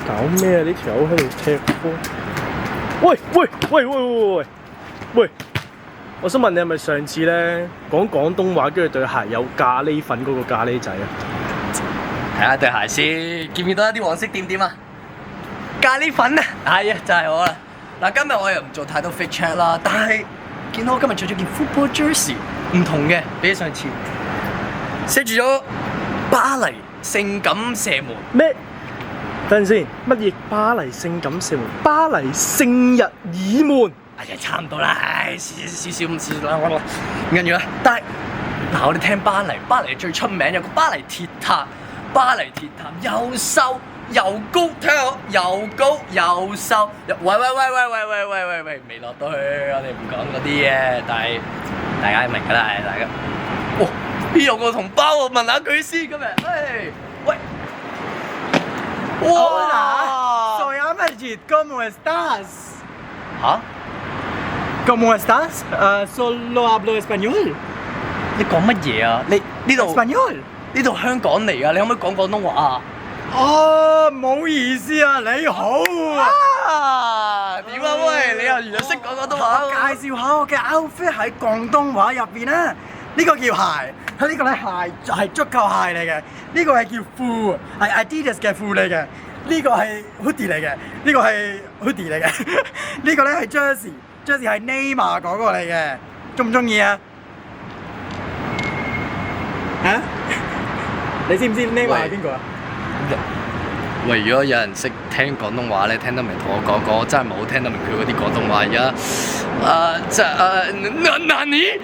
搞咩啊？呢條友喺度踢波。喂喂喂喂喂喂喂！我想問你係咪上次咧講廣東話，跟住對鞋有咖喱粉嗰個咖喱仔啊？睇下對鞋先，見唔見到一啲黃色點點啊？咖喱粉啊，係啊，就係我啦。嗱，今日我又唔做太多 fit check 啦，但係見到我今日着咗件 football jersey， 唔同嘅，比起上次寫住咗巴黎性感射門。咩？等陣先，乜嘢巴黎性感射門？巴黎聖日耳門。哎呀，差唔多啦，少少啦，唔緊要啦。但係嗱，我哋聽巴黎最出名有個巴黎鐵塔，巴黎鐵塔又瘦又高，睇下我又高又瘦。喂，未落到去，我哋唔講嗰啲嘅，但係大家明㗎啦，係大家。哇，邊有個同胞喎？問下佢先今日。喂。哇 Soy Amarjit, ¿cómo estás? 嚇？ ¿Cómo estás? Solo hablo español. 你講乜嘢啊？你呢度 Español. 呢度香港嚟㗎，你可唔可以講廣東話啊？哦，唔好意思啊，你好啊。點啊喂？你又原來識講廣東話？介紹下我嘅 outfit 喺廣東話入邊啦。呢個叫鞋，呢個咧鞋就係足球鞋嚟嘅。呢個係叫褲，係 Adidas 嘅褲嚟嘅。呢個係 hoodie 嚟嘅，呢個係 hoodie 嚟嘅。呢個咧係 jersey 係 Neymar 嗰個嚟嘅。中唔中意啊？嚇？你知唔知 Neymar 係邊個啊？喂，如果有人識聽廣東話咧，聽得明同我講講，我真係冇聽得明佢嗰啲廣東話而家。難你？